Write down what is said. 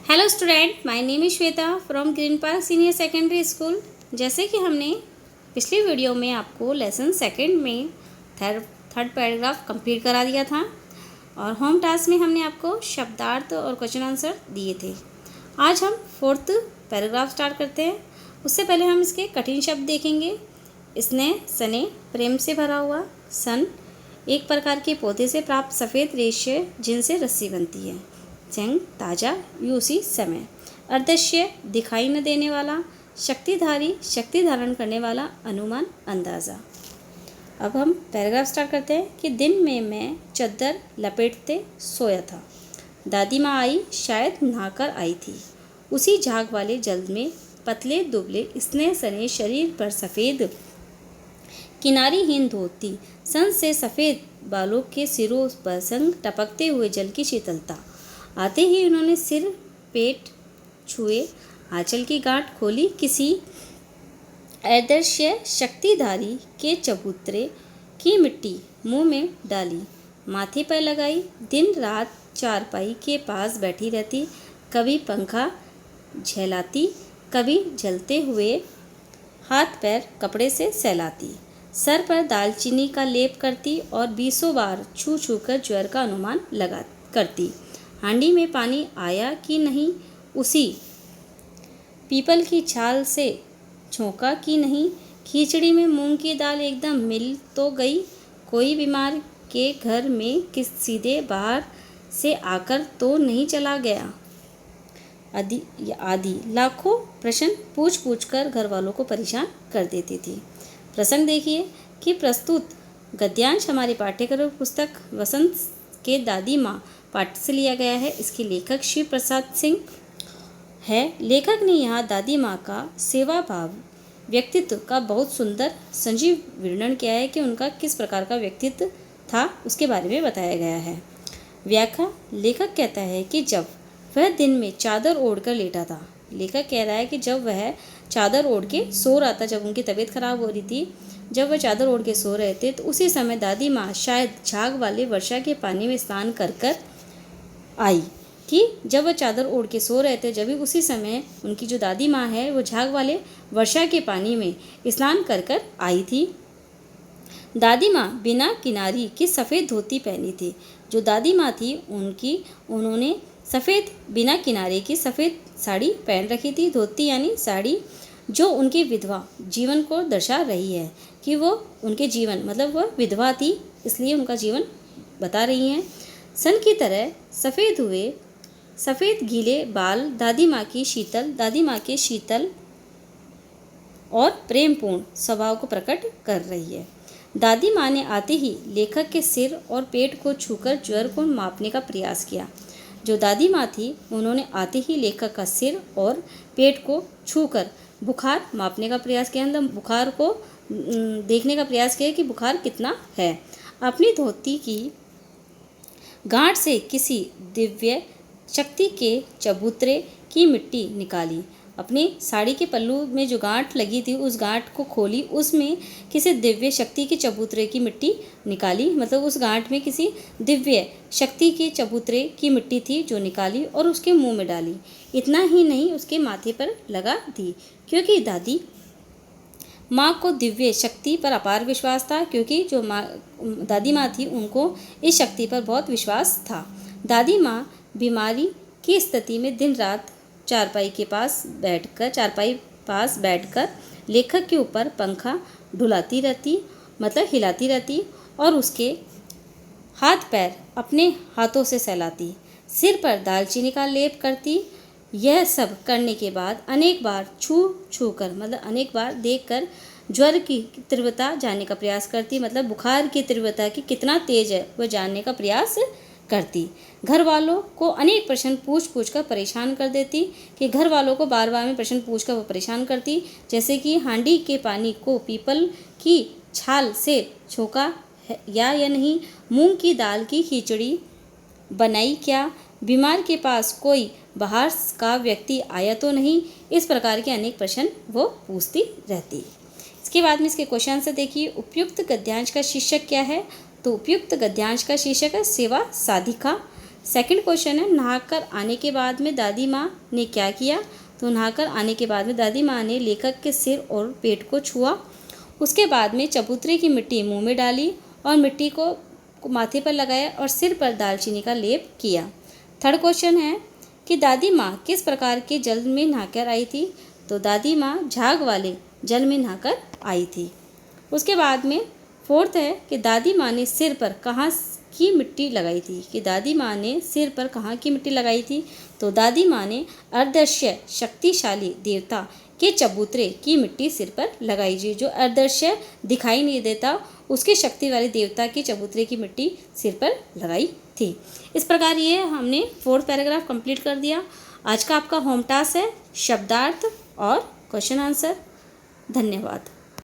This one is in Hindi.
Hello student, my name is Shweta from green park senior secondary school. जैसे कि हमने पिछली वीडियो में आपको लेसन सेकंड में थर्ड पैराग्राफ कंप्लीट करा दिया था और होम टास्क में हमने आपको शब्दार्थ और क्वेश्चन आंसर दिए थे। आज हम फोर्थ पैराग्राफ स्टार्ट करते हैं। उससे पहले हम इसके कठिन शब्द देखेंगे। स्नेह सने प्रेम से भरा हुआ। सन एक प्रकार के पौधे से प्राप्त सफ़ेद रेशे जिनसे रस्सी बनती है। जंग ताज़ा यू उसी समय। अदृश्य दिखाई न देने वाला। शक्तिधारी शक्ति धारण करने वाला। अनुमान अंदाज़ा। अब हम पैराग्राफ स्टार्ट करते हैं कि दिन में मैं चद्दर लपेटते सोया था। दादी माँ आई, शायद नहाकर आई थी। उसी झाग वाले जल में पतले दुबले स्नेह सने शरीर पर सफ़ेद किनारीहीन धोती, सन से सफ़ेद बालों के सिरों पर संग टपकते हुए जल की शीतलता। आते ही उन्होंने सिर पेट छुए, आंचल की गांठ खोली, किसी अदृश्य शक्तिधारी के चबूतरे की मिट्टी मुंह में डाली, माथे पर लगाई। दिन रात चारपाई के पास बैठी रहती, कभी पंखा झेलाती, कभी जलते हुए हाथ पैर कपड़े से सहलाती, सर पर दालचीनी का लेप करती और 20 बार छू छू कर ज्वर का अनुमान लगा करती। हांडी में पानी आया कि नहीं, उसी पीपल की छाल से झोंका कि नहीं, खिचड़ी में मूंग की दाल एकदम मिल तो गई, कोई बीमार के घर में किस सीधे बाहर से आकर तो नहीं चला गया, आदि लाखों प्रश्न पूछ पूछ कर घर वालों को परेशान कर देती थी। प्रसंग देखिए कि प्रस्तुत गद्यांश हमारी पाठ्यक्रम पुस्तक वसंत के दादी माँ पाठ से लिया गया है। इसके लेखक शिव प्रसाद सिंह है। लेखक ने यहाँ दादी माँ का सेवा भाव व्यक्तित्व का बहुत सुंदर संजीव वर्णन किया है कि उनका किस प्रकार का व्यक्तित्व था, उसके बारे में बताया गया है। व्याख्या। लेखक कहता है कि जब वह दिन में चादर ओढ़कर लेटा था। लेखक कह रहा है कि जब वह चादर ओढ़ के सो रहा था, जब उनकी तबीयत खराब हो रही थी, जब वह चादर ओढ़ के सो रहे थे, तो उसी समय दादी माँ शायद झाग वाले वर्षा के पानी में स्नान कर कर आई। कि जब वह चादर ओढ़ के सो रहे थे, जब भी उसी समय उनकी जो दादी माँ है वो झाग वाले वर्षा के पानी में स्नान कर कर आई थी। दादी माँ बिना किनारी की सफ़ेद धोती पहनी थी। जो दादी माँ थी उन्होंने सफ़ेद बिना किनारे की सफ़ेद साड़ी पहन रखी थी। धोती यानी साड़ी, जो उनकी विधवा जीवन को दर्शा रही है कि वो उनके जीवन मतलब वह विधवा थी, इसलिए उनका जीवन बता रही हैं। सन की तरह सफ़ेद हुए सफ़ेद गीले बाल दादी माँ के शीतल और प्रेमपूर्ण स्वभाव को प्रकट कर रही है। दादी माँ ने आते ही लेखक के सिर और पेट को छूकर ज्वर को मापने का प्रयास किया। जो दादी माँ थी उन्होंने आते ही लेखक का सिर और पेट को छूकर बुखार मापने का प्रयास किया, मतलब बुखार को देखने का प्रयास किया कि बुखार कितना है। अपनी धोती की गांठ से किसी दिव्य शक्ति के चबूतरे की मिट्टी निकाली। अपनी साड़ी के पल्लू में जो गांठ लगी थी उस गांठ को खोली, उसमें किसी दिव्य शक्ति के चबूतरे की मिट्टी निकाली, मतलब उस गांठ में किसी दिव्य शक्ति के चबूतरे की मिट्टी थी जो निकाली और उसके मुंह में डाली। इतना ही नहीं, उसके माथे पर लगा दी, क्योंकि दादी माँ को दिव्य शक्ति पर अपार विश्वास था। क्योंकि जो दादी माँ थी उनको इस शक्ति पर बहुत विश्वास था। दादी माँ बीमारी की स्थिति में दिन रात चारपाई पास बैठकर लेखक के ऊपर पंखा डुलाती रहती, मतलब हिलाती रहती, और उसके हाथ पैर अपने हाथों से सहलाती, सिर पर दालचीनी का लेप करती। यह सब करने के बाद अनेक बार छू कर मतलब अनेक बार देखकर ज्वर की तीव्रता जानने का प्रयास करती, मतलब बुखार की तीव्रता की कितना तेज है वह जानने का प्रयास करती। घर वालों को अनेक प्रश्न पूछ कर परेशान कर देती, कि घर वालों को बार बार में प्रश्न पूछ कर वो परेशान करती, जैसे कि हांडी के पानी को पीपल की छाल से छोंका है या नहीं, मूंग की दाल की खिचड़ी बनाई क्या, बीमार के पास कोई बाहर का व्यक्ति आया तो नहीं। इस प्रकार के अनेक प्रश्न वो पूछती रहती। इसके बाद में इसके क्वेश्चन से देखिए। उपयुक्त गद्यांश का शीर्षक क्या है, तो उपयुक्त गद्यांश का शीर्षक है सेवा साधिका। सेकंड क्वेश्चन है, नहाकर आने के बाद में दादी माँ ने क्या किया? तो नहाकर आने के बाद में दादी माँ ने लेखक के सिर और पेट को छुआ, उसके बाद में चबूतरे की मिट्टी मुंह में डाली और मिट्टी को माथे पर लगाया और सिर पर दालचीनी का लेप किया। थर्ड क्वेश्चन है कि दादी माँ किस प्रकार के जल में नहाकर आई थी? तो दादी माँ झाग वाले जल में नहाकर आई थी। उसके बाद में फोर्थ है कि दादी माँ ने सिर पर कहाँ की मिट्टी लगाई थी? कि दादी माँ ने सिर पर कहाँ की मिट्टी लगाई थी? तो दादी माँ ने अदृश्य शक्तिशाली देवता के चबूतरे की मिट्टी सिर पर लगाई जी। जो अदृश्य दिखाई नहीं देता, उसके शक्ति वाले देवता के चबूतरे की मिट्टी सिर पर लगाई थी। इस प्रकार ये हमने 4th पैराग्राफ कंप्लीट कर दिया। आज का आपका होम टास्क है शब्दार्थ और क्वेश्चन आंसर। धन्यवाद।